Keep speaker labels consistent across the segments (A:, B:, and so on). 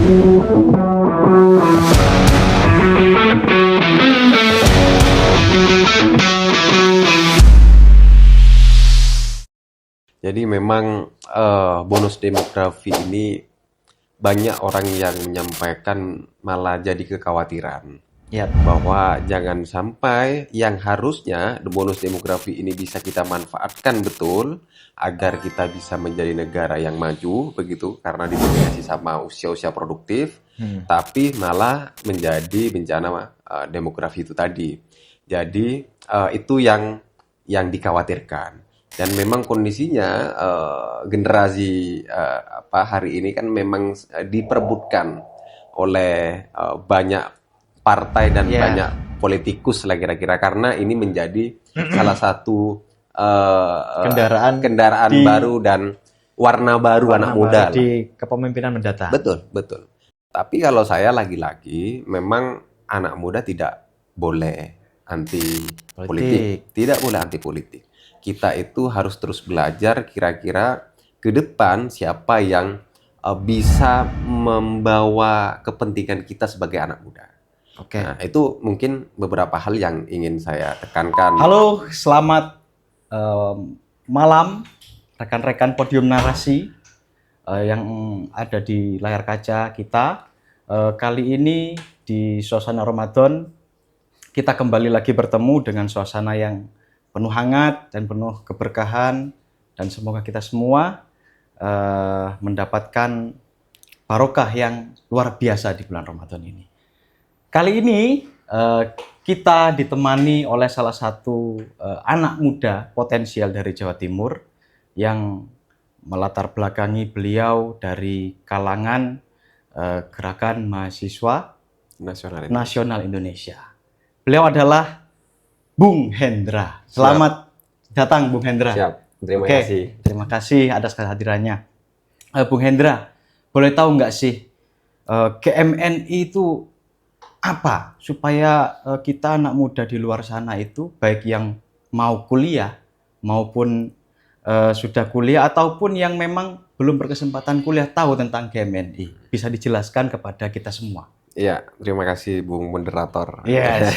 A: Jadi memang bonus demografi ini banyak orang yang menyampaikan malah jadi kekhawatiran
B: Yap.
A: bahwa jangan sampai yang harusnya bonus demografi ini bisa kita manfaatkan betul agar kita bisa menjadi negara yang maju begitu karena didominasi sama usia-usia produktif, tapi malah menjadi bencana demografi itu tadi. Jadi itu yang dikhawatirkan. Dan memang kondisinya generasi hari ini kan memang diperebutkan oleh banyak partai dan banyak politikus lah kira-kira karena ini menjadi salah satu kendaraan baru dan warna baru anak muda
B: di kepemimpinan mendatang.
A: Betul. Tapi kalau saya lagi-lagi memang anak muda tidak boleh anti politik, tidak boleh anti politik. Kita itu harus terus belajar kira-kira ke depan siapa yang bisa membawa kepentingan kita sebagai anak muda.
B: Oke.
A: Nah, itu mungkin beberapa hal yang ingin saya tekankan.
B: Halo, selamat malam rekan-rekan podium narasi yang ada di layar kaca kita. Kali ini di suasana Ramadan kita kembali lagi bertemu dengan suasana yang penuh hangat dan penuh keberkahan, dan semoga kita semua mendapatkan barokah yang luar biasa di bulan Ramadan ini. Kali ini kita ditemani oleh salah satu anak muda potensial dari Jawa Timur yang melatar belakangi beliau dari kalangan Gerakan Mahasiswa Nasional Indonesia. Beliau adalah Bung Hendra. Selamat datang Bung Hendra.
A: Siap, terima kasih.
B: Terima kasih atas kehadirannya. Bung Hendra, boleh tahu nggak sih GMNI itu apa? Supaya kita anak muda di luar sana itu, baik yang mau kuliah maupun sudah kuliah ataupun yang memang belum berkesempatan kuliah tahu tentang GMNI. Bisa dijelaskan kepada kita semua.
A: Iya, terima kasih Bung Moderator.
B: Iya,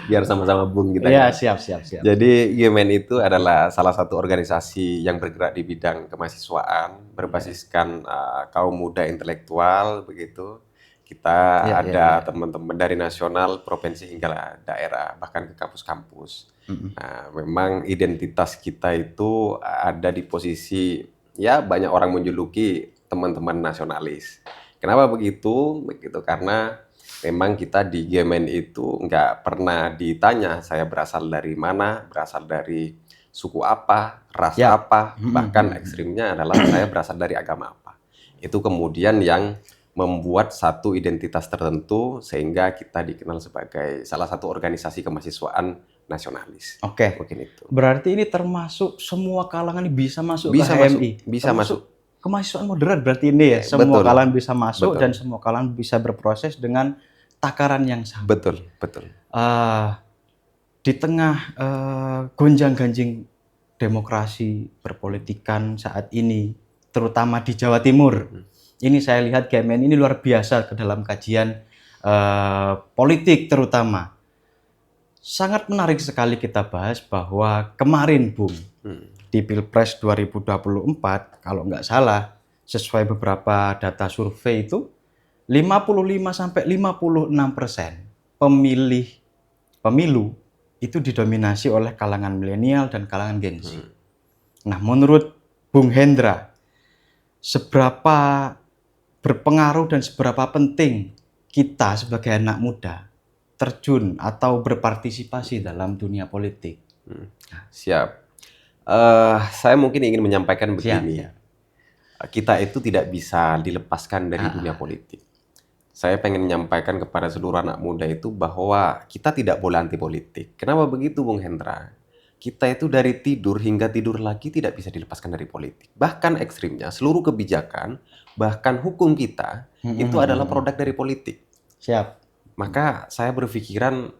A: Biar sama-sama Bung kita.
B: Iya, siap.
A: Jadi GMNI itu adalah salah satu organisasi yang bergerak di bidang kemahasiswaan, berbasiskan kaum muda intelektual begitu. Kita ada teman-teman dari nasional, provinsi hingga daerah, bahkan ke kampus-kampus. Nah, memang identitas kita itu ada di posisi ya banyak orang menjuluki teman-teman nasionalis. Kenapa begitu? Begitu karena memang kita di GMNI itu nggak pernah ditanya saya berasal dari mana, berasal dari suku apa, ras apa, bahkan ekstrimnya adalah saya berasal dari agama apa. Itu kemudian yang membuat satu identitas tertentu sehingga kita dikenal sebagai salah satu organisasi kemahasiswaan nasionalis.
B: Oke.
A: Mungkin itu.
B: Berarti ini termasuk semua kalangan bisa masuk ke HMI.
A: Bisa masuk.
B: Kemahasiswaan moderat berarti ini ya. Semua kalangan bisa masuk dan semua kalangan bisa berproses dengan takaran yang sama.
A: Betul.
B: Di tengah gonjang-ganjing demokrasi perpolitikan saat ini, terutama di Jawa Timur, ini saya lihat GMNI ini luar biasa ke dalam kajian politik terutama. Sangat menarik sekali kita bahas bahwa kemarin, Bung, di Pilpres 2024, kalau nggak salah, sesuai beberapa data survei itu, 55-56% pemilu itu didominasi oleh kalangan milenial dan kalangan Gen Z. Nah, menurut Bung Hendra, seberapa berpengaruh dan seberapa penting kita sebagai anak muda terjun atau berpartisipasi dalam dunia politik?
A: Siap. Saya mungkin ingin menyampaikan begini. Kita itu tidak bisa dilepaskan dari dunia politik. Saya pengen menyampaikan kepada seluruh anak muda itu bahwa kita tidak boleh anti politik. Kenapa begitu, Bung Hendra? Kita itu dari tidur hingga tidur lagi tidak bisa dilepaskan dari politik. Bahkan ekstrimnya, seluruh kebijakan, bahkan hukum kita, itu adalah produk dari politik.
B: Siap.
A: Maka saya berpikiran,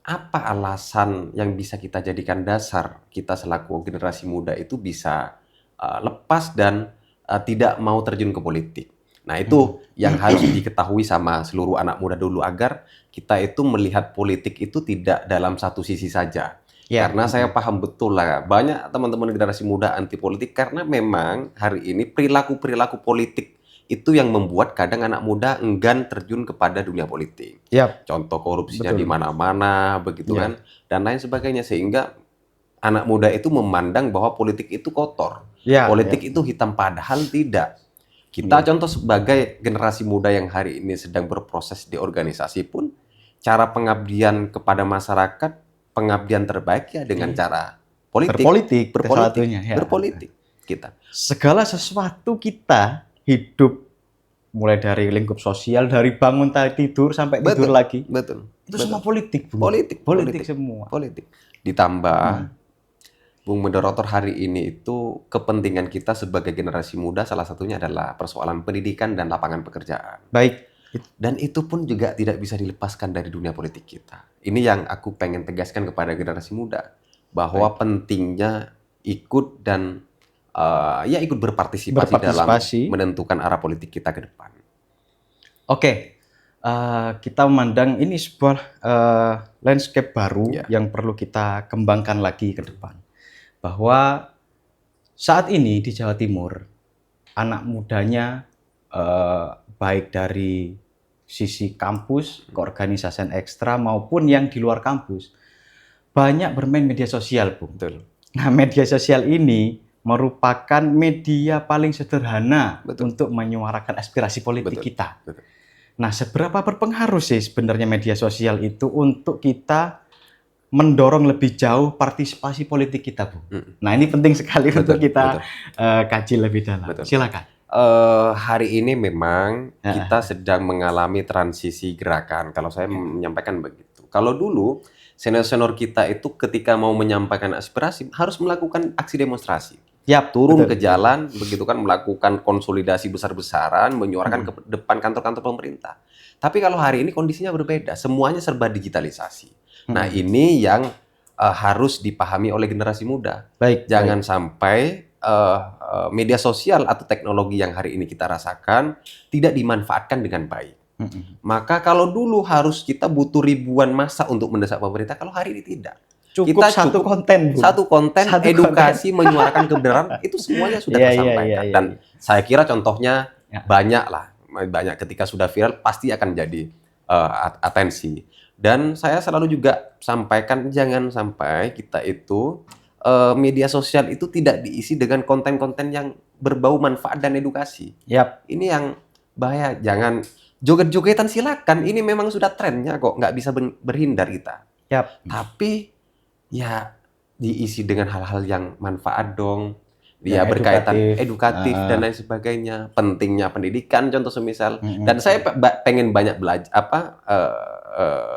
A: apa alasan yang bisa kita jadikan dasar kita selaku generasi muda itu bisa lepas dan tidak mau terjun ke politik. Nah, itu yang harus diketahui sama seluruh anak muda dulu agar kita itu melihat politik itu tidak dalam satu sisi saja.
B: Ya.
A: Karena saya paham betul lah, banyak teman-teman generasi muda anti politik karena memang hari ini perilaku-perilaku politik itu yang membuat kadang anak muda enggan terjun kepada dunia politik.
B: Yap.
A: Contoh korupsinya
B: Betul.
A: di mana-mana, begitu
B: Ya.
A: kan, dan lain sebagainya. Sehingga anak muda itu memandang bahwa politik itu kotor,
B: Ya,
A: politik
B: ya.
A: itu hitam, padahal tidak. Kita contoh sebagai generasi muda yang hari ini sedang berproses di organisasi pun, cara pengabdian kepada masyarakat, pengabdian terbaik ya dengan cara politik, berpolitik kita.
B: Segala sesuatu kita hidup, mulai dari lingkup sosial, dari bangun tidur sampai tidur lagi.
A: Betul.
B: Itu semua politik, Bung.
A: Politik
B: semua.
A: Politik. Ditambah Bung Moderator, hari ini itu kepentingan kita sebagai generasi muda salah satunya adalah persoalan pendidikan dan lapangan pekerjaan.
B: Baik.
A: Dan itu pun juga tidak bisa dilepaskan dari dunia politik kita. Ini yang aku pengen tegaskan kepada generasi muda, bahwa pentingnya ikut dan ikut berpartisipasi dalam menentukan arah politik kita ke depan.
B: Oke. Kita memandang ini sebuah landscape baru yang perlu kita kembangkan lagi ke depan. Bahwa saat ini di Jawa Timur, anak mudanya baik dari sisi kampus, keorganisasian ekstra maupun yang di luar kampus, banyak bermain media sosial, Bung.
A: Betul.
B: Nah, media sosial ini merupakan media paling sederhana untuk menyuarakan aspirasi politik kita.
A: Betul.
B: Nah, seberapa berpengaruh sih sebenarnya media sosial itu untuk kita mendorong lebih jauh partisipasi politik kita, Bu? Nah, ini penting sekali untuk kita kaji lebih dalam. Silakan.
A: Hari ini memang kita sedang mengalami transisi gerakan. Kalau saya menyampaikan begitu. Kalau dulu senior-senior kita itu ketika mau menyampaikan aspirasi harus melakukan aksi demonstrasi. Turun ke jalan, begitu kan, melakukan konsolidasi besar-besaran, menyuarakan ke depan kantor-kantor pemerintah. Tapi kalau hari ini kondisinya berbeda, semuanya serba digitalisasi. Nah, ini yang harus dipahami oleh generasi muda. Jangan sampai media sosial atau teknologi yang hari ini kita rasakan tidak dimanfaatkan dengan baik. Maka kalau dulu harus kita butuh ribuan massa untuk mendesak pemerintah, kalau hari ini tidak.
B: Cukup satu konten,
A: edukasi, menyuarakan kebenaran, itu semuanya sudah tersampaikan. Dan saya kira contohnya banyak lah. Banyak ketika sudah viral pasti akan jadi atensi. Dan saya selalu juga sampaikan, jangan sampai kita itu media sosial itu tidak diisi dengan konten-konten yang berbau manfaat dan edukasi. Ini yang bahaya. Jangan joget-jogetan, silakan. Ini memang sudah trennya kok, nggak bisa berhindar kita. Tapi ya diisi dengan hal-hal yang manfaat dong. Dia berkaitan edukatif dan lain sebagainya. Pentingnya pendidikan, contoh semisal. Dan saya pengen banyak belajar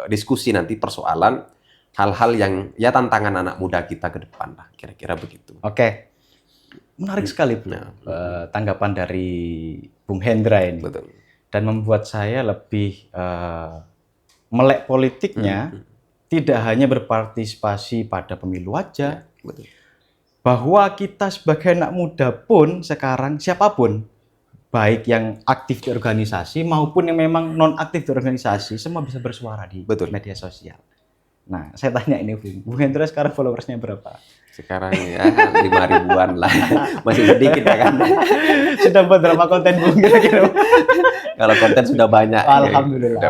A: diskusi nanti persoalan hal-hal yang ya tantangan anak muda kita ke depan lah, kira-kira begitu.
B: Oke, menarik sekali, Bu. Tanggapan dari Bung Hendra ini.
A: Betul.
B: Dan membuat saya lebih melek politiknya, tidak hanya berpartisipasi pada pemilu aja, bahwa kita sebagai anak muda pun sekarang siapapun, baik yang aktif di organisasi maupun yang memang non aktif di organisasi, semua bisa bersuara di media sosial. Nah, saya tanya ini, Bung Hendra sekarang followersnya berapa?
A: Sekarang ya 5.000-an lah, masih sedikit ya kan.
B: Sudah buat berapa konten, Bung? Kira-kira?
A: Kalau konten sudah banyak.
B: Alhamdulillah,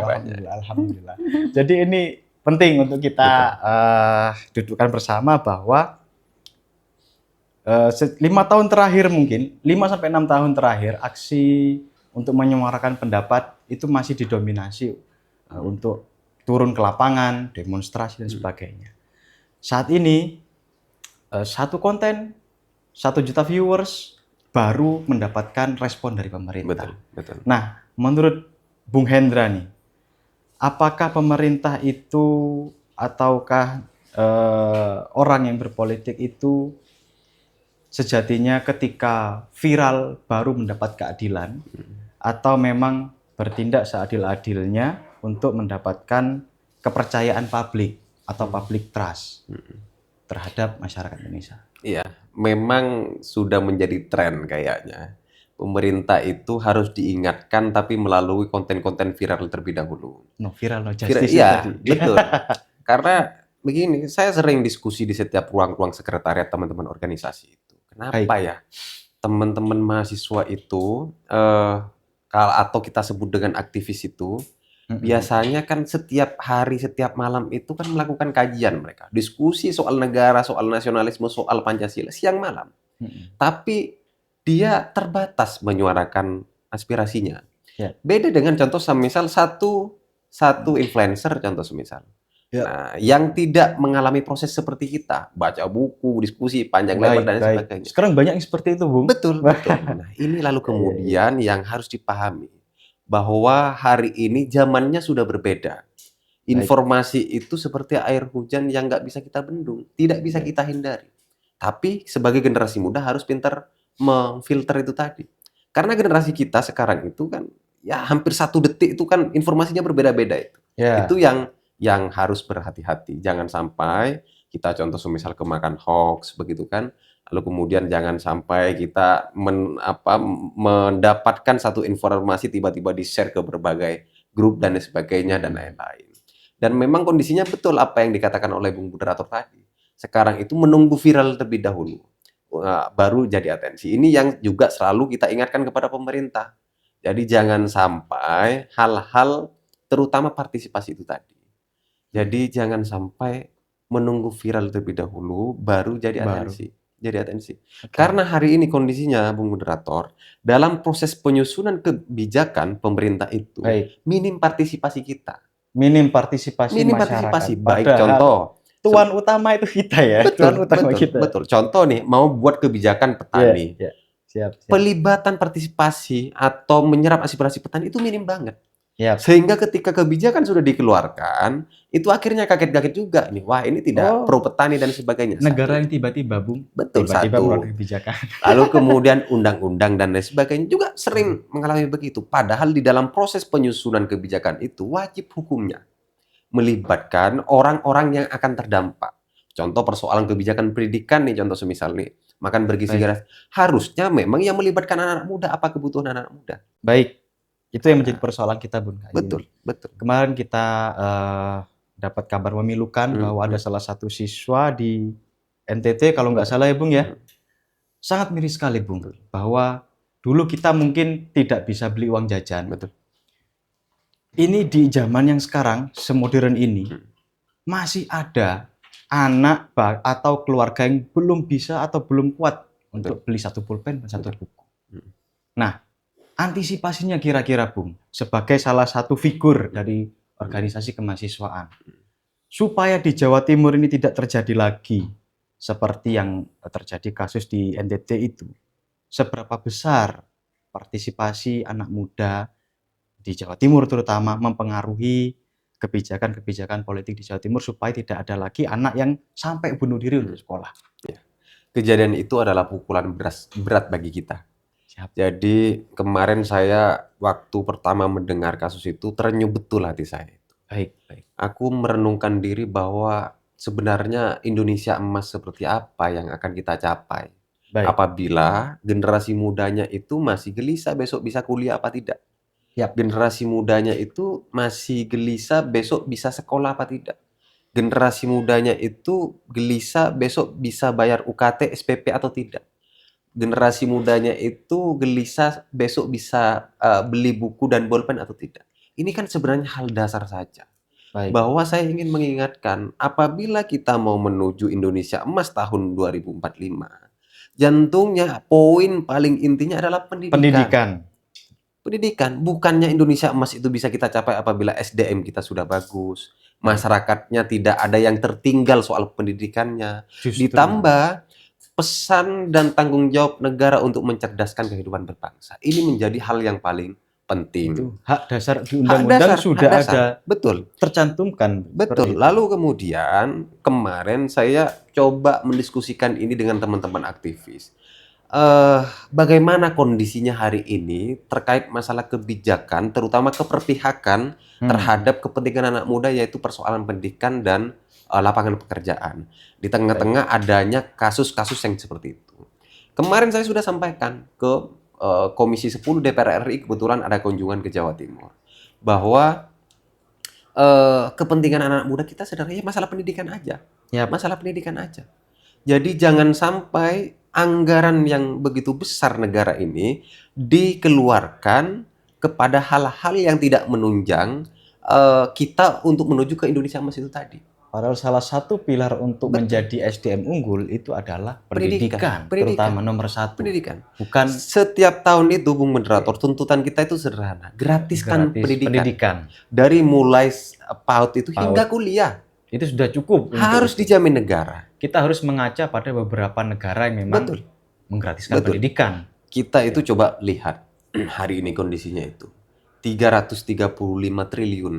B: alhamdulillah. Jadi ini penting untuk kita dudukkan bersama bahwa 5 tahun terakhir mungkin, 5-6 tahun terakhir, aksi untuk menyuarakan pendapat itu masih didominasi untuk turun ke lapangan, demonstrasi dan sebagainya. Saat ini satu konten 1 juta viewers baru mendapatkan respon dari pemerintah.
A: Betul.
B: Nah, menurut Bung Hendra nih, apakah pemerintah itu ataukah orang yang berpolitik itu sejatinya ketika viral baru mendapat keadilan, atau memang bertindak seadil-adilnya untuk mendapatkan kepercayaan publik atau public trust terhadap masyarakat Indonesia?
A: Iya, memang sudah menjadi tren kayaknya. Pemerintah itu harus diingatkan tapi melalui konten-konten viral terlebih dahulu.
B: No viral, no
A: Viral,
B: justice itu tadi.
A: iya, betul. Karena begini, saya sering diskusi di setiap ruang-ruang sekretariat teman-teman organisasi itu. Kenapa
B: Baik.
A: ya teman-teman mahasiswa itu, atau kita sebut dengan aktivis itu, biasanya kan setiap hari, setiap malam itu kan melakukan kajian mereka. Diskusi soal negara, soal nasionalisme, soal Pancasila, siang malam. Tapi dia terbatas menyuarakan aspirasinya.
B: Ya.
A: Beda dengan contoh semisal satu influencer contoh semisal.
B: Ya.
A: Nah, yang tidak mengalami proses seperti kita, baca buku, diskusi panjang lebar dan sebagainya.
B: Sekarang banyak yang seperti itu, Bung.
A: Betul, betul. Nah, ini lalu kemudian yang harus dipahami bahwa hari ini zamannya sudah berbeda. Informasi itu seperti air hujan yang nggak bisa kita bendung, tidak bisa kita hindari. Tapi sebagai generasi muda harus pintar memfilter itu tadi. Karena generasi kita sekarang itu kan ya hampir 1 detik itu kan informasinya berbeda-beda itu.
B: Ya.
A: Itu yang harus berhati-hati. Jangan sampai kita contoh semisal kemakan hoax begitu kan. Lalu kemudian jangan sampai kita mendapatkan satu informasi tiba-tiba di-share ke berbagai grup dan sebagainya dan lain-lain. Dan memang kondisinya betul apa yang dikatakan oleh Bung Moderator tadi. Sekarang itu menunggu viral terlebih dahulu, baru jadi atensi. Ini yang juga selalu kita ingatkan kepada pemerintah. Jadi jangan sampai hal-hal terutama partisipasi itu tadi. Jadi jangan sampai menunggu viral terlebih dahulu, baru jadi atensi. Karena hari ini kondisinya, Bung Moderator, dalam proses penyusunan kebijakan pemerintah itu, minim partisipasi kita.
B: Minim partisipasi masyarakat.
A: Baik contoh.
B: Tuan utama itu kita ya.
A: Betul. Contoh nih, mau buat kebijakan petani.
B: Siap.
A: Pelibatan partisipasi atau menyerap aspirasi petani itu minim banget.
B: Yep.
A: Sehingga ketika kebijakan sudah dikeluarkan, itu akhirnya kaget-kaget juga nih. Wah, ini tidak pro petani dan sebagainya.
B: Negara yang tiba-tiba, Bung.
A: Betul,
B: tiba-tiba mengeluarkan kebijakan.
A: Lalu kemudian undang-undang dan lain sebagainya juga sering mengalami begitu. Padahal di dalam proses penyusunan kebijakan itu wajib hukumnya melibatkan orang-orang yang akan terdampak. Contoh persoalan kebijakan pendidikan nih, contoh semisal nih, makan bergizi gratis. Harusnya memang yang melibatkan anak-anak muda, apa kebutuhan anak-anak muda.
B: Baik. Itu yang menjadi persoalan kita, Bung.
A: Betul.
B: Kemarin kita dapat kabar memilukan bahwa ada salah satu siswa di NTT, kalau nggak salah ya, Bung ya. Sangat miris sekali, Bung. Bahwa dulu kita mungkin tidak bisa beli uang jajan.
A: Betul.
B: Ini di zaman yang sekarang, semodern ini, masih ada anak atau keluarga yang belum bisa atau belum kuat untuk beli satu pulpen dan satu buku. Nah, antisipasinya kira-kira, Bung, sebagai salah satu figur dari organisasi kemahasiswaan, supaya di Jawa Timur ini tidak terjadi lagi seperti yang terjadi kasus di NTT itu, seberapa besar partisipasi anak muda di Jawa Timur terutama mempengaruhi kebijakan-kebijakan politik di Jawa Timur supaya tidak ada lagi anak yang sampai bunuh diri untuk sekolah.
A: Kejadian itu adalah pukulan berat bagi kita. Jadi kemarin saya waktu pertama mendengar kasus itu terenyuh betul hati saya.
B: Baik.
A: Aku merenungkan diri bahwa sebenarnya Indonesia emas seperti apa yang akan kita capai. Apabila generasi mudanya itu masih gelisah besok bisa kuliah apa tidak. Generasi mudanya itu masih gelisah besok bisa sekolah apa tidak. Generasi mudanya itu gelisah besok bisa bayar UKT, SPP atau tidak. Generasi mudanya itu gelisah besok bisa beli buku dan bolpen atau tidak. Ini kan sebenarnya hal dasar saja. Bahwa saya ingin mengingatkan, apabila kita mau menuju Indonesia emas tahun 2045, jantungnya, poin paling intinya adalah pendidikan. Bukannya Indonesia emas itu bisa kita capai apabila SDM kita sudah bagus, masyarakatnya tidak ada yang tertinggal soal pendidikannya. Ditambah pesan dan tanggung jawab negara untuk mencerdaskan kehidupan berbangsa. Ini menjadi hal yang paling penting.
B: Itu hak dasar di undang-undang sudah ada.
A: Betul.
B: Tercantumkan.
A: Betul. Lalu kemudian kemarin saya coba mendiskusikan ini dengan teman-teman aktivis. Bagaimana kondisinya hari ini terkait masalah kebijakan, terutama keperpihakan terhadap kepentingan anak muda, yaitu persoalan pendidikan dan lapangan pekerjaan. Di tengah-tengah adanya kasus-kasus yang seperti itu. Kemarin saya sudah sampaikan ke Komisi 10 DPR RI kebetulan ada kunjungan ke Jawa Timur, bahwa kepentingan anak muda kita sebenarnya masalah pendidikan aja.
B: Yap.
A: Masalah pendidikan aja. Jadi jangan sampai anggaran yang begitu besar negara ini dikeluarkan kepada hal-hal yang tidak menunjang kita untuk menuju ke Indonesia Emas itu tadi.
B: Padahal salah satu pilar untuk
A: Betul.
B: menjadi SDM unggul itu adalah pendidikan,
A: Pendidikan.
B: terutama nomor satu.
A: Pendidikan.
B: Bukan
A: Setiap tahun itu, Bung Moderator, tuntutan kita itu sederhana. Gratiskan
B: gratis
A: pendidikan. Dari mulai PAUD itu
B: PAUD.
A: hingga kuliah.
B: Itu sudah cukup.
A: Harus dijamin negara.
B: Kita harus mengaca pada beberapa negara yang memang
A: Betul.
B: menggratiskan
A: Betul.
B: pendidikan.
A: Kita itu coba lihat hari ini kondisinya itu. 335 triliun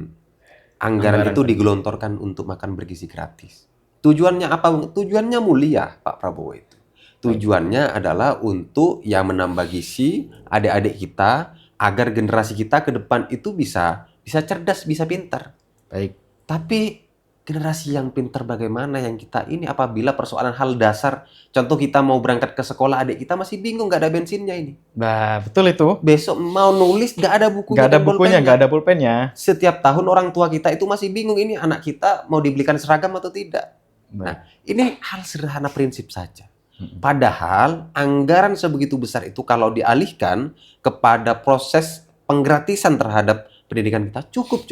A: anggaran itu digelontorkan untuk makan bergizi gratis. Tujuannya apa? Tujuannya mulia, Pak Prabowo itu. Tujuannya adalah untuk ya menambah gizi adik-adik kita agar generasi kita ke depan itu bisa cerdas, bisa pintar.
B: Baik.
A: Tapi generasi yang pintar bagaimana yang kita ini apabila persoalan hal dasar, contoh kita mau berangkat ke sekolah, adik kita masih bingung, nggak ada bensinnya ini.
B: Nah, betul itu.
A: Besok mau nulis nggak ada bukunya,
B: Nggak ada bukunya, nggak ada pulpennya.
A: Setiap tahun orang tua kita itu masih bingung, ini anak kita mau dibelikan seragam atau tidak. Nah, ini hal sederhana prinsip saja. Padahal anggaran sebegitu besar itu kalau dialihkan kepada proses penggratisan terhadap pendidikan kita cukup.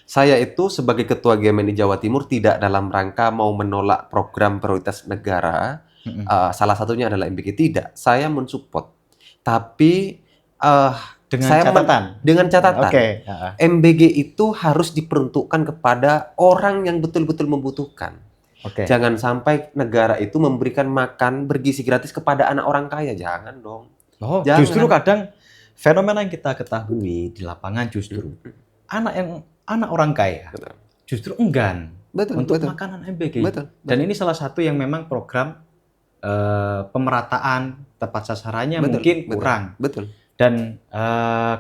A: Saya itu sebagai Ketua GMNI Jawa Timur tidak dalam rangka mau menolak program prioritas negara. Salah satunya adalah MBG. Tidak, saya mensupport. Tapi dengan catatan.
B: Okay.
A: MBG itu harus diperuntukkan kepada orang yang betul-betul membutuhkan.
B: Okay.
A: Jangan sampai negara itu memberikan makan bergizi gratis kepada anak orang kaya. Jangan dong.
B: Jangan. Justru kadang fenomena yang kita ketahui di lapangan justru anak orang kaya justru enggan untuk makanan MBG. Dan ini salah satu yang memang program pemerataan tepat sasarannya mungkin kurang.
A: Betul.
B: Dan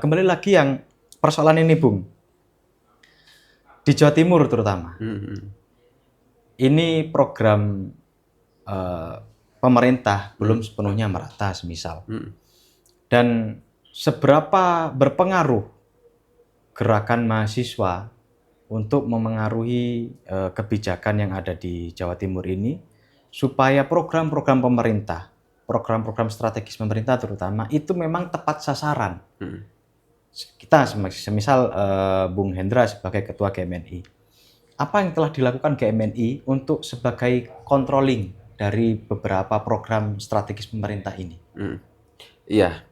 B: kembali lagi yang persoalan ini, Bung, di Jawa Timur terutama, ini program pemerintah belum sepenuhnya merata, semisal. Dan seberapa berpengaruh gerakan mahasiswa untuk memengaruhi kebijakan yang ada di Jawa Timur ini supaya program-program pemerintah, program-program strategis pemerintah terutama itu memang tepat sasaran. Kita semisal Bung Hendra sebagai Ketua GMNI, apa yang telah dilakukan GMNI untuk sebagai controlling dari beberapa program strategis pemerintah ini?
A: Iya.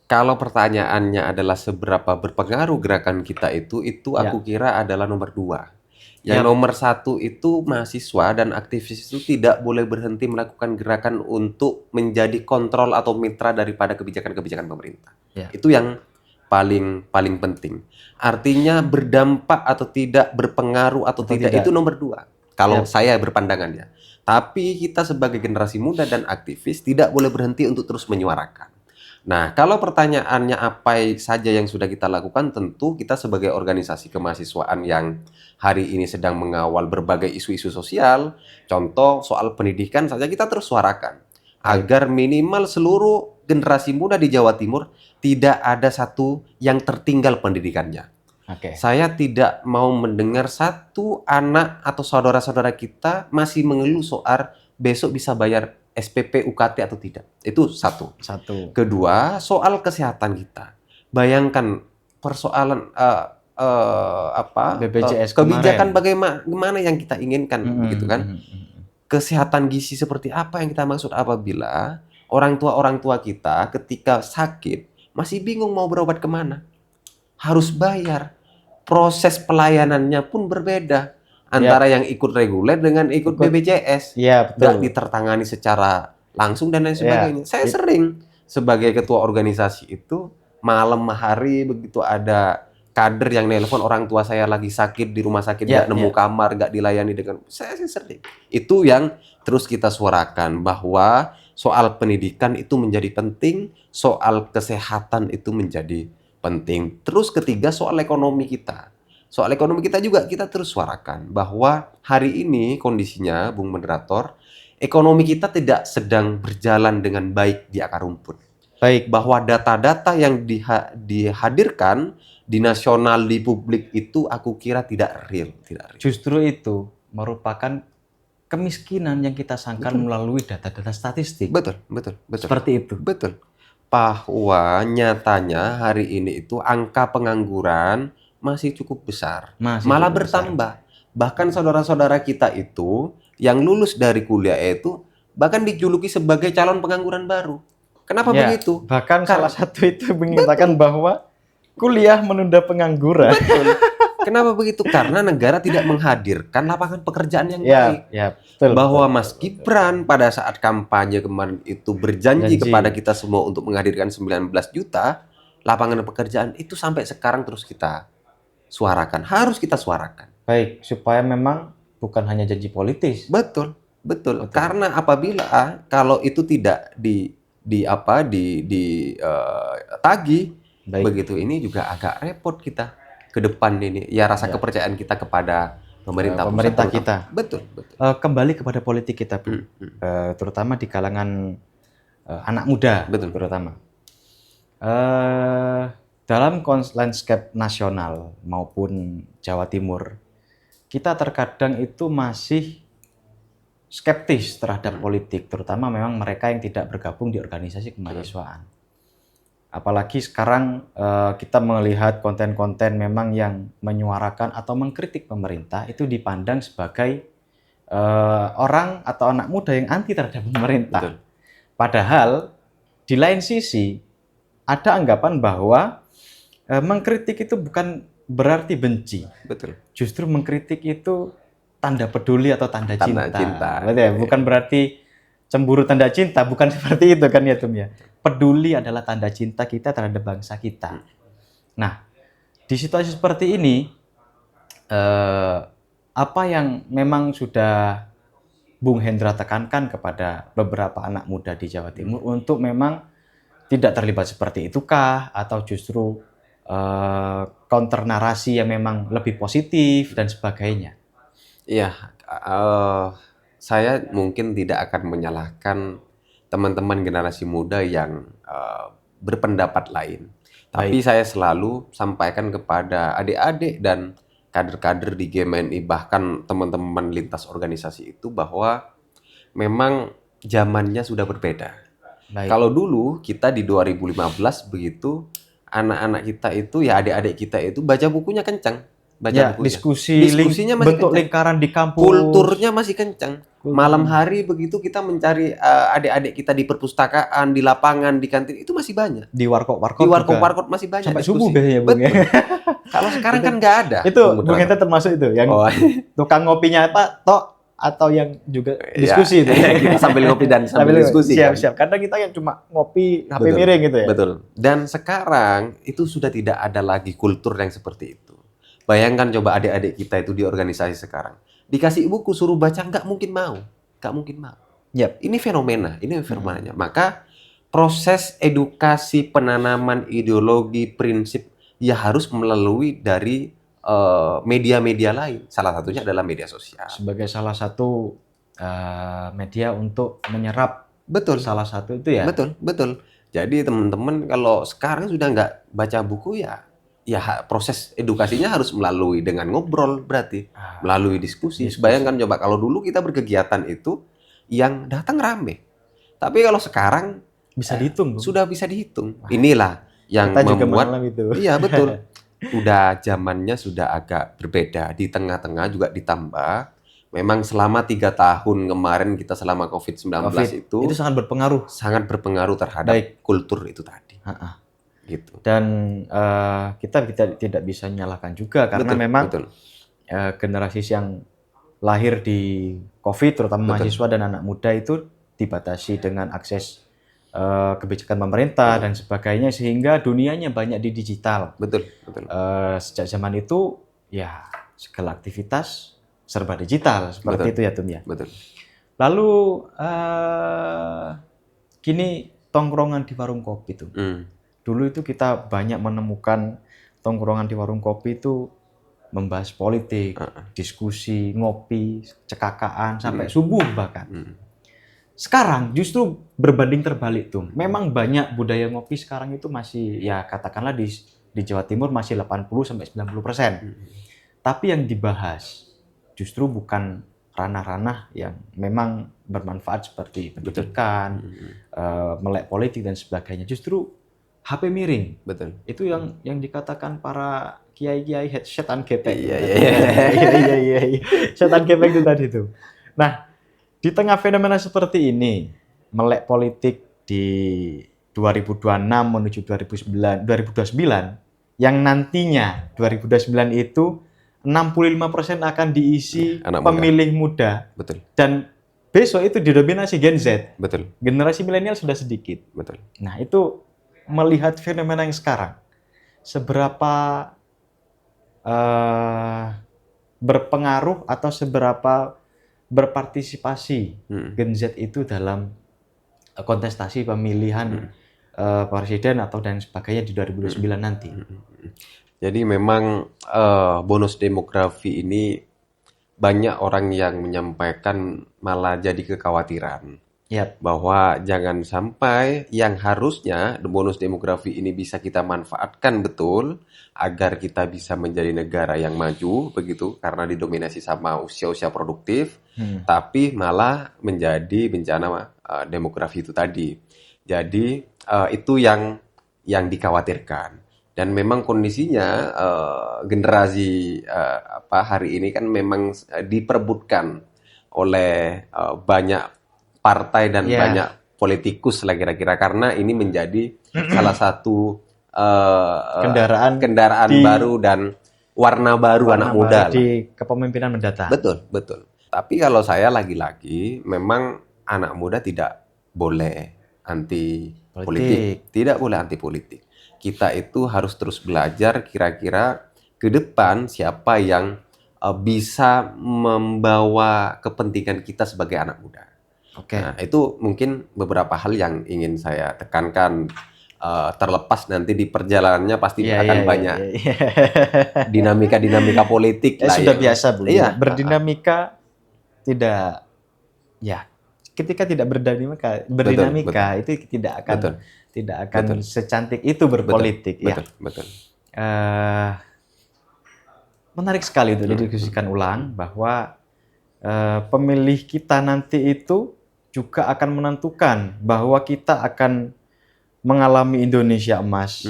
A: Kalau pertanyaannya adalah seberapa berpengaruh gerakan kita itu aku kira adalah nomor 2. Yang nomor 1 itu mahasiswa dan aktivis itu tidak boleh berhenti melakukan gerakan untuk menjadi kontrol atau mitra daripada kebijakan-kebijakan pemerintah. Itu yang paling penting. Artinya berdampak atau tidak, berpengaruh atau tidak itu nomor 2. Kalau saya berpandangannya. Tapi kita sebagai generasi muda dan aktivis tidak boleh berhenti untuk terus menyuarakan. Nah, kalau pertanyaannya apa saja yang sudah kita lakukan, tentu kita sebagai organisasi kemahasiswaan yang hari ini sedang mengawal berbagai isu-isu sosial, contoh soal pendidikan saja kita terus suarakan. Agar minimal seluruh generasi muda di Jawa Timur tidak ada satu yang tertinggal pendidikannya. Saya tidak mau mendengar satu anak atau saudara-saudara kita masih mengeluh soal besok bisa bayar SPP, UKT atau tidak. Itu satu. Kedua, soal kesehatan kita. Bayangkan persoalan
B: BPJS
A: kebijakan bagaimana yang kita inginkan, begitu kan? Kesehatan gizi seperti apa yang kita maksud apabila orang tua kita ketika sakit masih bingung mau berobat kemana, harus bayar. Proses pelayanannya pun berbeda. Antara yang ikut reguler dengan ikut BPJS. Nggak ditertangani secara langsung dan lain sebagainya. Saya sering sebagai ketua organisasi itu malam hari begitu ada kader yang nelpon orang tua saya lagi sakit di rumah sakit, nggak nemu kamar, nggak dilayani dengan... Saya sering. Itu yang terus kita suarakan bahwa soal pendidikan itu menjadi penting, soal kesehatan itu menjadi penting. Terus ketiga soal ekonomi kita. Soal ekonomi kita juga kita terus suarakan bahwa hari ini kondisinya, Bung Moderator, ekonomi kita tidak sedang berjalan dengan baik di akar rumput.
B: Baik.
A: Bahwa data-data yang dihadirkan di nasional, di publik itu aku kira tidak real, tidak real.
B: Justru itu merupakan kemiskinan yang kita sangkan
A: Betul.
B: melalui data-data statistik.
A: Betul, betul, betul.
B: Seperti itu.
A: Betul. Bahwa nyatanya hari ini itu angka pengangguran masih cukup besar,
B: Masih
A: malah
B: cukup besar.
A: bertambah. Bahkan saudara-saudara kita itu yang lulus dari kuliah itu bahkan dijuluki sebagai calon pengangguran baru. Kenapa
B: Ya,
A: begitu?
B: bahkan salah satu itu mengatakan bahwa kuliah menunda pengangguran.
A: Betul. Kenapa begitu? Karena negara tidak menghadirkan lapangan pekerjaan yang baik.
B: Ya, betul.
A: Bahwa
B: betul,
A: Mas Gibran pada saat kampanye kemarin itu berjanji kepada kita semua untuk menghadirkan 19 juta lapangan pekerjaan, itu sampai sekarang terus kita suarakan. Harus kita suarakan.
B: Baik, supaya memang bukan hanya janji politis.
A: Betul, betul. Karena apabila kalau itu tidak tagih, begitu ini juga agak repot kita ke depan ini. Ya rasa kepercayaan kita kepada pemerintah
B: kita.
A: Betul, betul.
B: Kembali kepada politik kita, Bu. Terutama di kalangan anak muda,
A: betul.
B: Terutama. Dalam landscape nasional maupun Jawa Timur, kita terkadang itu masih skeptis terhadap politik, terutama memang mereka yang tidak bergabung di organisasi kemahasiswaan. Apalagi sekarang kita melihat konten-konten memang yang menyuarakan atau mengkritik pemerintah itu dipandang sebagai orang atau anak muda yang anti terhadap pemerintah.
A: Betul.
B: Padahal di lain sisi ada anggapan bahwa mengkritik itu bukan berarti benci.
A: Betul.
B: Justru mengkritik itu tanda peduli atau tanda cinta.
A: Betul
B: ya? Bukan berarti cemburu tanda cinta, bukan seperti itu kan ya Tum ya. Peduli adalah tanda cinta kita terhadap bangsa kita. Nah, di situasi seperti ini, apa yang memang sudah Bung Hendra tekankan kepada beberapa anak muda di Jawa Timur untuk memang tidak terlibat seperti itukah, atau justru counter narasi yang memang lebih positif dan sebagainya?
A: Iya, saya mungkin tidak akan menyalahkan teman-teman generasi muda yang berpendapat lain. Tapi saya selalu sampaikan kepada adik-adik dan kader-kader di GMNI, bahkan teman-teman lintas organisasi itu, bahwa memang zamannya sudah berbeda. Kalau dulu kita di 2015 begitu, anak-anak kita itu, ya adik-adik kita itu baca bukunya kencang. Baca bukunya. Diskusinya masih
B: bentuk
A: kencang.
B: Lingkaran di kampus.
A: Kulturnya masih kencang. Malam hari begitu kita mencari adik-adik kita di perpustakaan, di lapangan, di kantin, itu masih banyak.
B: Di warkop-warkop.
A: Di warkop-warkop masih banyak.
B: Sampai subuh biasanya, Bung.
A: Betul. Kalau sekarang kan nggak ada.
B: Itu Bung Hendra termasuk itu yang tukang ngopinya apa, atau yang juga diskusi itu.
A: Kita sambil ngopi dan sambil diskusi.
B: Siap-siap. Karena kita yang cuma ngopi HP miring gitu ya.
A: Betul. Dan sekarang itu sudah tidak ada lagi kultur yang seperti itu. Bayangkan coba adik-adik kita itu di organisasi sekarang. Dikasih buku suruh baca, nggak mungkin mau. Nggak mungkin mau. Ini fenomenanya. Maka proses edukasi, penanaman ideologi, prinsip, ya harus melalui dari media-media lain. Salah satunya adalah media sosial.
B: Sebagai salah satu media untuk menyerap.
A: Betul.
B: Salah satu itu ya.
A: Betul. Jadi teman-teman kalau sekarang sudah nggak baca buku, ya proses edukasinya harus melalui dengan ngobrol, berarti melalui diskusi. Bayangkan coba kalau dulu kita berkegiatan itu yang datang rame. Tapi kalau sekarang
B: bisa dihitung,
A: sudah bisa dihitung. Inilah yang
B: kita
A: membuat
B: itu.
A: Iya, betul. Udah zamannya sudah agak berbeda. Di tengah-tengah juga ditambah. Memang selama 3 tahun kemarin kita selama COVID-19 itu
B: sangat berpengaruh.
A: Sangat berpengaruh terhadap kultur itu tadi. Gitu.
B: Dan kita tidak bisa menyalahkan juga karena memang generasi yang lahir di COVID, terutama mahasiswa dan anak muda, itu dibatasi dengan akses kebijakan pemerintah dan sebagainya, sehingga dunianya banyak di digital.
A: Betul.
B: Sejak zaman itu ya segala aktivitas serba digital seperti itu ya Tum ya.
A: Betul.
B: Lalu kini tongkrongan di warung kopi tuh. Dulu itu kita banyak menemukan tongkrongan di warung kopi itu membahas politik, diskusi, ngopi, cekakaan sampai subuh bahkan. Sekarang justru berbanding terbalik tuh. Memang banyak budaya ngopi sekarang itu masih ya katakanlah di Jawa Timur masih 80-90%. Tapi yang dibahas justru bukan ranah-ranah yang memang bermanfaat seperti pendidikan, melek politik dan sebagainya. Justru HP miring.
A: Betul.
B: Itu yang dikatakan para kiai-kiai setan gepeng.
A: Iya.
B: Iya. Setan gepeng itu tadi tuh. Nah, di tengah fenomena seperti ini, melek politik di 2026 menuju 2029, yang nantinya 2029 itu 65% akan diisi
A: Anak
B: pemilih muda.
A: Betul.
B: Dan besok itu didominasi Gen Z.
A: Betul.
B: Generasi milenial sudah sedikit.
A: Betul.
B: Nah, itu melihat fenomena yang sekarang, seberapa berpengaruh atau seberapa berpartisipasi Gen Z itu dalam kontestasi pemilihan presiden atau dan sebagainya di 2029 nanti.
A: Jadi memang bonus demografi ini banyak orang yang menyampaikan malah jadi kekhawatiran.
B: Yap.
A: Bahwa jangan sampai yang harusnya bonus demografi ini bisa kita manfaatkan betul agar kita bisa menjadi negara yang maju begitu karena didominasi sama usia-usia produktif, tapi malah menjadi bencana demografi itu tadi. Jadi itu yang dikhawatirkan. Dan memang kondisinya generasi hari ini kan memang diperebutkan oleh banyak partai dan banyak politikus lah kira-kira karena ini menjadi salah satu kendaraan baru dan warna baru anak muda
B: di kepemimpinan mendatang.
A: Betul. Tapi kalau saya lagi-lagi memang anak muda tidak boleh anti politik, tidak boleh anti politik. Kita itu harus terus belajar kira-kira ke depan siapa yang bisa membawa kepentingan kita sebagai anak muda. Nah, itu mungkin beberapa hal yang ingin saya tekankan. Terlepas nanti di perjalanannya pasti akan banyak dinamika politik lah.
B: Sudah biasa, Bu. Berdinamika tidak, ketika tidak berdinamika betul. Itu tidak akan secantik itu berpolitik.
A: Betul.
B: Menarik sekali untuk didiskusikan ulang bahwa pemilih kita nanti itu juga akan menentukan bahwa kita akan mengalami Indonesia emas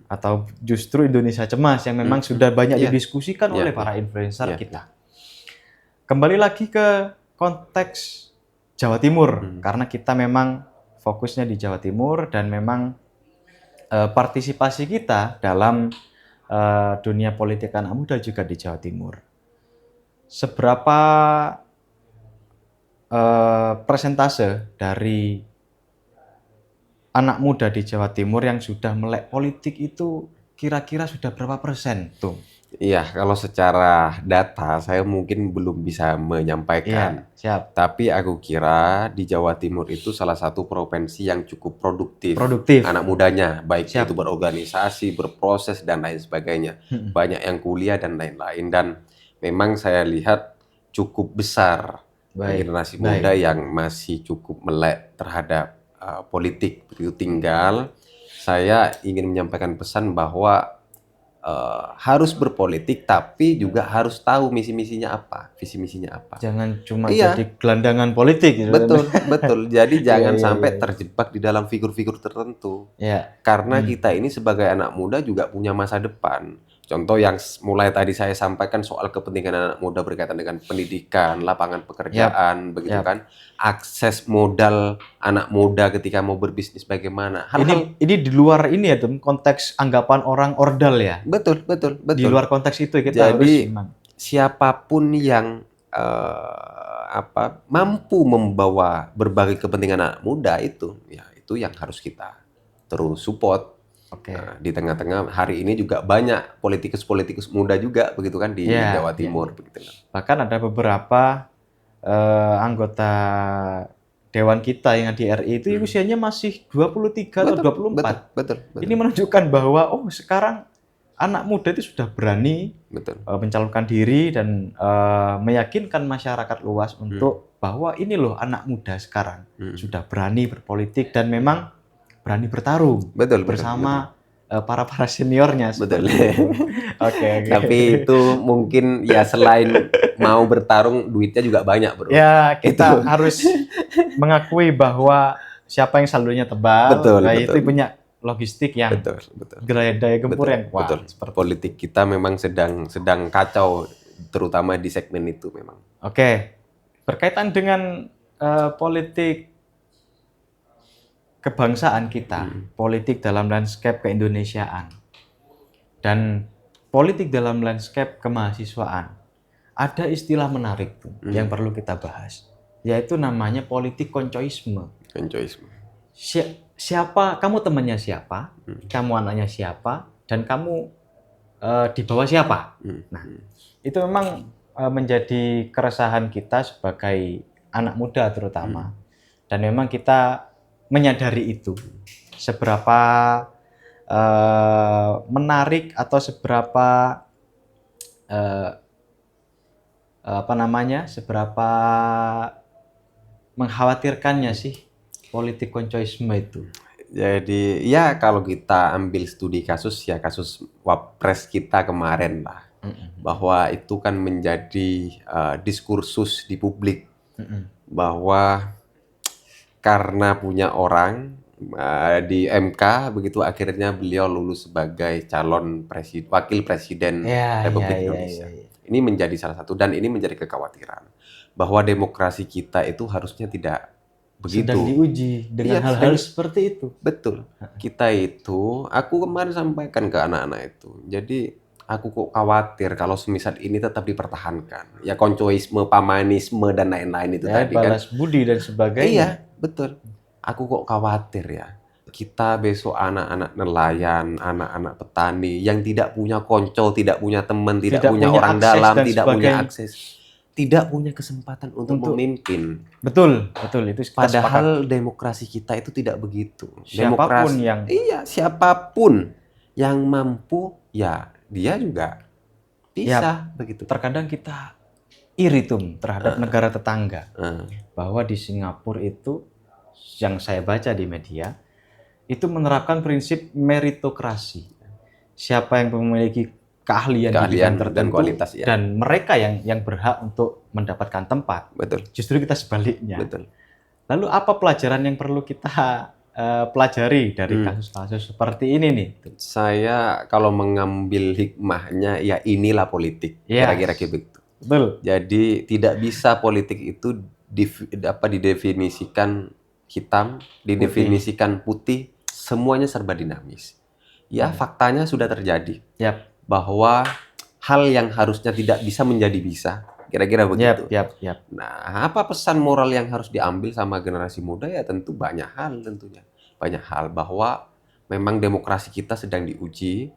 B: atau justru Indonesia cemas yang memang sudah banyak didiskusikan oleh para influencer kita. Kembali lagi ke konteks Jawa Timur karena kita memang fokusnya di Jawa Timur dan memang partisipasi kita dalam dunia politik anak muda juga di Jawa Timur. Seberapa persentase dari anak muda di Jawa Timur yang sudah melek politik itu kira-kira sudah berapa persen tuh?
A: Iya, kalau secara data saya mungkin belum bisa menyampaikan.
B: Siap.
A: Tapi aku kira di Jawa Timur itu salah satu provinsi yang cukup produktif. Anak mudanya, baik itu berorganisasi, berproses dan lain sebagainya. Banyak yang kuliah dan lain-lain dan memang saya lihat cukup besar generasi muda yang masih cukup melek terhadap politik. Begitu tinggal saya ingin menyampaikan pesan bahwa harus berpolitik tapi juga harus tahu misi-misinya apa, visi misinya apa.
B: Jangan cuma jadi gelandangan politik gitu.
A: Betul. Jadi jangan sampai terjebak di dalam figur-figur tertentu. Karena kita ini sebagai anak muda juga punya masa depan. Contoh yang mulai tadi saya sampaikan soal kepentingan anak muda berkaitan dengan pendidikan, lapangan pekerjaan, begitu kan, akses modal anak muda ketika mau berbisnis bagaimana.
B: Ini di luar ini ya, Tum, konteks anggapan orang ordal ya.
A: Betul.
B: Di luar konteks itu kita
A: jadi,
B: harus
A: siapapun yang mampu membawa berbagai kepentingan anak muda itu yang harus kita terus support. Nah, di tengah-tengah hari ini juga banyak politikus muda juga begitu kan di Jawa Timur begitu kan.
B: Bahkan ada beberapa anggota dewan kita yang di RI itu usianya masih 23 atau 24.
A: Betul.
B: Ini menunjukkan bahwa sekarang anak muda itu sudah berani mencalonkan diri dan meyakinkan masyarakat luas untuk bahwa ini loh anak muda sekarang sudah berani berpolitik dan memang berani bertarung bersama para seniornya.
A: Betul.
B: Oke.
A: Tapi itu mungkin ya selain mau bertarung, duitnya juga banyak, bro.
B: Ya, kita harus mengakui bahwa siapa yang saldonya tebal, itu punya logistik yang daya gempur yang kuat.
A: Politik kita memang sedang kacau, terutama di segmen itu memang.
B: Oke, berkaitan dengan politik kebangsaan kita, politik dalam landscape keindonesiaan, dan politik dalam landscape kemahasiswaan, ada istilah menarik tuh yang perlu kita bahas, yaitu namanya politik koncoisme. Siapa, kamu temannya siapa, kamu anaknya siapa, dan kamu di bawah siapa. Nah, itu memang menjadi keresahan kita sebagai anak muda terutama, dan memang kita menyadari itu seberapa menarik atau seberapa seberapa mengkhawatirkannya sih politik koncoisme itu.
A: Jadi ya kalau kita ambil studi kasus, ya kasus Wapres kita kemarin lah, bahwa itu kan menjadi diskursus di publik, bahwa karena punya orang di MK, begitu akhirnya beliau lulus sebagai calon wakil presiden Republik Indonesia. Ini menjadi salah satu, dan ini menjadi kekhawatiran bahwa demokrasi kita itu harusnya tidak begitu.
B: Sedang diuji dengan hal-hal seperti itu.
A: Betul. Kita itu, aku kemarin sampaikan ke anak-anak itu, jadi aku kok khawatir kalau semisal ini tetap dipertahankan. Ya koncoisme, pamanisme, dan lain-lain itu tadi kan.
B: Balas budi dan sebagainya.
A: Iya, betul. Aku kok khawatir ya, kita besok anak-anak nelayan, anak-anak petani yang tidak punya konco, tidak punya teman, tidak punya orang dalam, tidak punya akses, tidak punya kesempatan untuk memimpin.
B: Betul, itu.
A: Padahal demokrasi kita itu tidak begitu.
B: Siapapun
A: siapapun yang mampu, ya dia juga bisa begitu.
B: Terkadang kita iri terhadap negara tetangga, bahwa di Singapura itu, yang saya baca di media, itu menerapkan prinsip meritokrasi. Siapa yang memiliki keahlian tertentu
A: dan kualitas,
B: dan mereka yang berhak untuk mendapatkan tempat.
A: Betul.
B: Justru kita sebaliknya.
A: Betul.
B: Lalu apa pelajaran yang perlu kita pelajari dari kasus-kasus seperti ini nih?
A: Saya kalau mengambil hikmahnya, ya inilah politik, kira-kira begitu.
B: Betul.
A: Jadi tidak bisa politik itu didefinisikan hitam, didefinisikan putih, semuanya serba dinamis. Ya, faktanya sudah terjadi. Bahwa hal yang harusnya tidak bisa menjadi bisa. Kira-kira begitu. Nah, apa pesan moral yang harus diambil sama generasi muda? Ya tentu banyak hal tentunya. Banyak hal, bahwa memang demokrasi kita sedang diuji,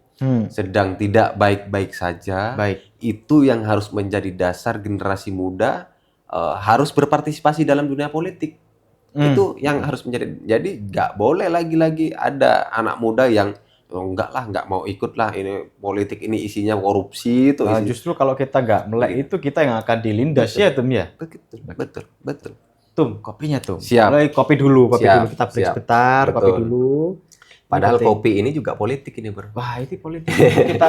A: sedang tidak baik-baik saja. Itu yang harus menjadi dasar generasi muda harus berpartisipasi dalam dunia politik. Itu yang harus menjadi. Jadi nggak boleh lagi-lagi ada anak muda yang nggak mau ikut lah, ini politik ini isinya korupsi itu.
B: Justru kalau kita nggak melek itu, kita yang akan dilindas. Ya Tum ya.
A: Betul.
B: Tum, kopinya Tum.
A: Siap.
B: Kopi dulu kita break sebentar. Kopi dulu.
A: Padahal kopi ini juga politik ini, bro.
B: Wah, ini politik. Kita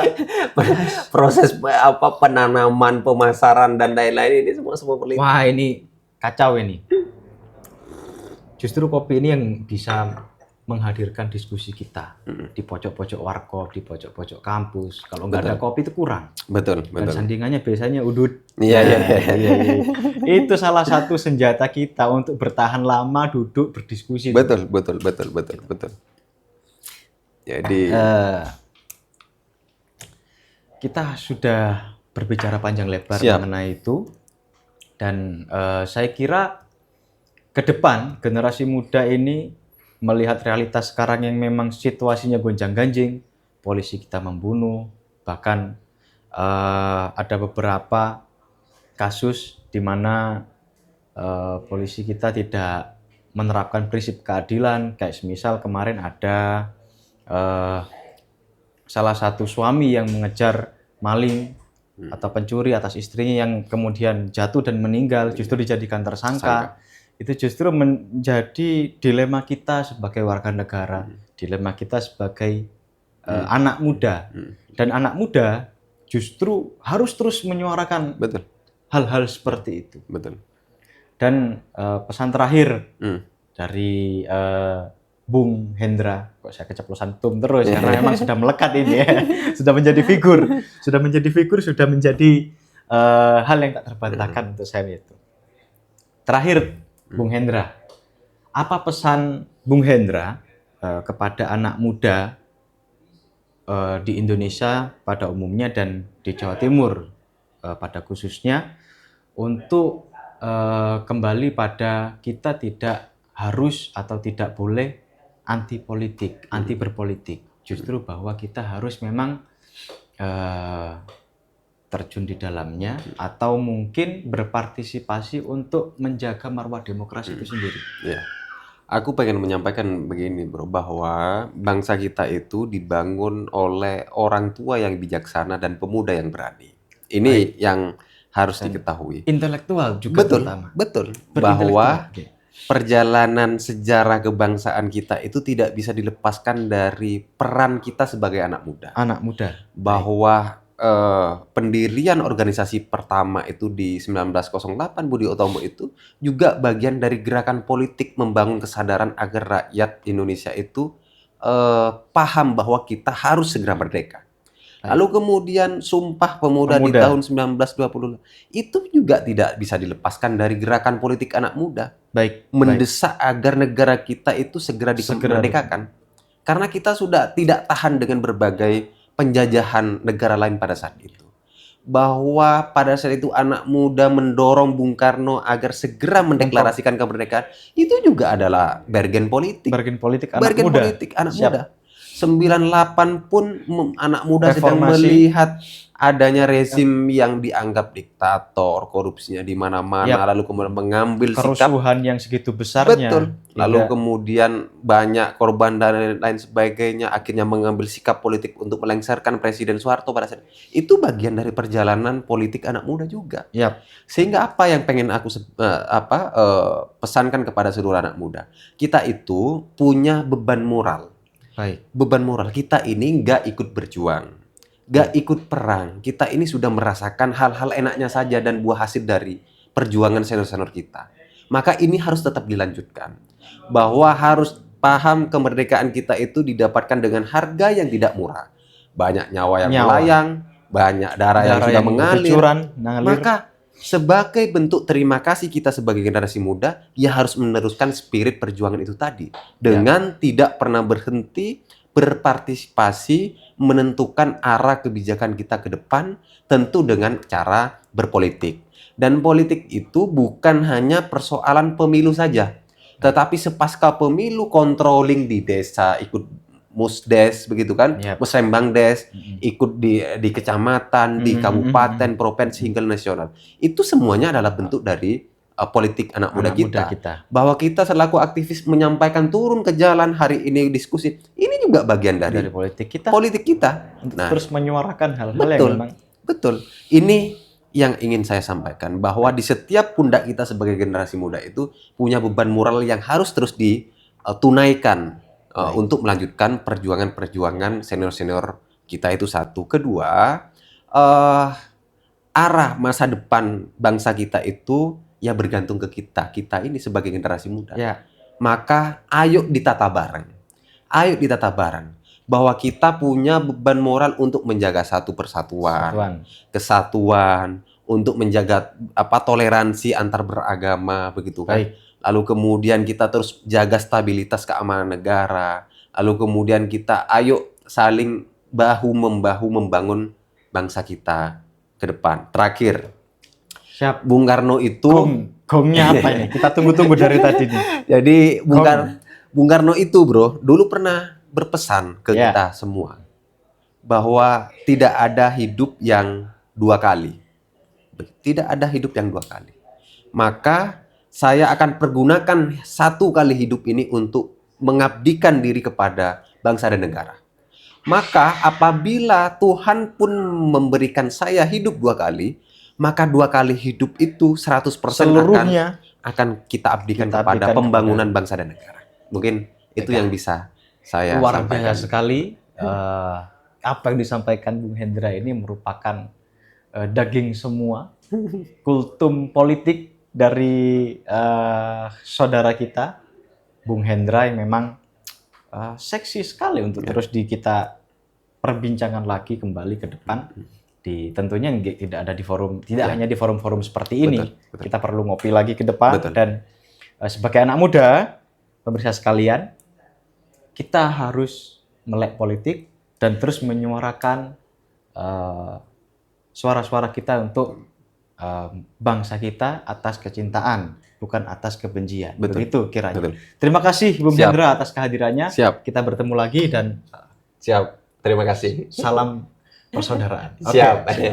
A: proses penanaman, pemasaran dan lain-lain ini semua politik.
B: Wah, ini kacau ini. Justru kopi ini yang bisa menghadirkan diskusi kita di pojok-pojok warkop, di pojok-pojok kampus. Kalau nggak ada kopi itu kurang.
A: Betul.
B: Dan sandingannya biasanya udut.
A: Iya.
B: Itu salah satu senjata kita untuk bertahan lama duduk berdiskusi.
A: Betul. Jadi
B: kita sudah berbicara panjang lebar mengenai itu, dan saya kira ke depan generasi muda ini melihat realitas sekarang yang memang situasinya gonjang-ganjing, polisi kita membunuh, bahkan ada beberapa kasus di mana polisi kita tidak menerapkan prinsip keadilan, kayak semisal kemarin ada salah satu suami yang mengejar maling atau pencuri atas istrinya yang kemudian jatuh dan meninggal justru dijadikan tersangka. Itu justru menjadi dilema kita sebagai warga negara, dilema kita sebagai anak muda. Dan anak muda justru harus terus menyuarakan hal-hal seperti itu.
A: Betul.
B: Dan pesan terakhir dari Bung Hendra, kok saya keceplosan tum terus karena memang sudah melekat ini ya, sudah menjadi figur, sudah menjadi hal yang tak terbantahkan untuk saya itu. Terakhir, Bung Hendra, apa pesan Bung Hendra kepada anak muda di Indonesia pada umumnya dan di Jawa Timur pada khususnya untuk kembali pada kita tidak harus atau tidak boleh anti politik, anti berpolitik. Justru bahwa kita harus memang terjun di dalamnya atau mungkin berpartisipasi untuk menjaga marwah demokrasi itu sendiri.
A: Ya. Aku pengen menyampaikan begini bro, bahwa bangsa kita itu dibangun oleh orang tua yang bijaksana dan pemuda yang berani. Ini yang harus diketahui.
B: Intelektual juga terutama.
A: Betul. Bahwa perjalanan sejarah kebangsaan kita itu tidak bisa dilepaskan dari peran kita sebagai anak muda.
B: Anak muda.
A: Bahwa pendirian organisasi pertama itu di 1908 Budi Utomo itu juga bagian dari gerakan politik membangun kesadaran agar rakyat Indonesia itu paham bahwa kita harus segera merdeka. Lalu kemudian Sumpah Pemuda di tahun 1920 itu juga tidak bisa dilepaskan dari gerakan politik anak muda. Mendesak agar negara kita itu segera dimerdekakan. Karena kita sudah tidak tahan dengan berbagai penjajahan negara lain pada saat itu. Bahwa pada saat itu anak muda mendorong Bung Karno agar segera mendeklarasikan kemerdekaan, itu juga adalah bargain politik.
B: Bargain politik anak muda.
A: 98 pun anak muda sedang melihat adanya rezim yang dianggap diktator, korupsinya di mana-mana, lalu kemudian mengambil
B: kerusuhan yang segitu besarnya.
A: Betul. Lalu kemudian banyak korban dan lain sebagainya, akhirnya mengambil sikap politik untuk melengsarkan Presiden Soeharto pada saat itu. Bagian dari perjalanan politik anak muda juga. Sehingga apa yang pengen aku pesankan kepada seluruh anak muda, kita itu punya beban moral. Beban moral kita ini nggak ikut berjuang, nggak ikut perang. Kita ini sudah merasakan hal-hal enaknya saja dan buah hasil dari perjuangan senior-senior kita. Maka ini harus tetap dilanjutkan. Bahwa harus paham kemerdekaan kita itu didapatkan dengan harga yang tidak murah. Banyak nyawa yang melayang, banyak darah yang sudah mengalir. Maka sebagai bentuk terima kasih kita sebagai generasi muda, ya harus meneruskan spirit perjuangan itu tadi. Dengan tidak pernah berhenti berpartisipasi menentukan arah kebijakan kita ke depan, tentu dengan cara berpolitik. Dan politik itu bukan hanya persoalan pemilu saja, tetapi sepasca pemilu controlling di desa, ikut Musdes begitu kan, Musrembangdes, ikut di kecamatan, di kabupaten, provinsi hingga nasional. Itu semuanya adalah bentuk dari politik anak muda kita. Bahwa kita selaku aktivis menyampaikan turun ke jalan hari ini diskusi, ini juga bagian dari politik kita.
B: Untuk terus menyuarakan hal-hal yang memang
A: betul. Ini yang ingin saya sampaikan, bahwa di setiap pundak kita sebagai generasi muda itu punya beban moral yang harus terus ditunaikan. Untuk melanjutkan perjuangan-perjuangan senior-senior kita itu satu. Kedua, arah masa depan bangsa kita itu ya bergantung ke kita. Kita ini sebagai generasi muda. Maka ayo ditata bareng. Ayo ditata bareng. Bahwa kita punya beban moral untuk menjaga satu persatuan, kesatuan, untuk menjaga toleransi antar beragama begitu kan. Lalu kemudian kita terus jaga stabilitas keamanan negara. Lalu kemudian kita ayo saling bahu-membahu membangun bangsa kita ke depan. Terakhir, Bung Karno itu
B: gongnya apa ini? Kita tunggu-tunggu dari tadi nih.
A: Jadi Bung Karno itu bro, dulu pernah berpesan ke kita semua bahwa tidak ada hidup yang dua kali. Tidak ada hidup yang dua kali. Maka saya akan pergunakan satu kali hidup ini untuk mengabdikan diri kepada bangsa dan negara. Maka apabila Tuhan pun memberikan saya hidup 2 kali, maka 2 kali hidup itu 100%
B: Seluruhnya
A: akan kita abdikan
B: kita
A: kepada
B: abdikan
A: pembangunan bangsa dan negara. Mungkin itu yang bisa saya
B: luar
A: sampaikan.
B: biasa sekali. Apa yang disampaikan Bung Hendra ini merupakan daging semua, kultum politik dari saudara kita, Bung Hendra, yang memang seksi sekali untuk terus kita perbincangan lagi kembali ke depan. Tentunya tidak ada di forum, tidak hanya di forum-forum seperti ini.
A: Betul.
B: Kita perlu ngopi lagi ke depan.
A: Betul.
B: Dan sebagai anak muda, pemirsa sekalian, kita harus melek politik dan terus menyuarakan suara-suara kita untuk bangsa kita atas kecintaan, bukan atas kebencian.
A: Betul.
B: Begitu kiranya.
A: Betul.
B: Terima kasih Bung
A: Siap.
B: Hendra atas kehadirannya.
A: Siap.
B: Kita bertemu lagi dan
A: Siap. Terima kasih.
B: salam persaudaraan.
A: Siap.
B: Oke.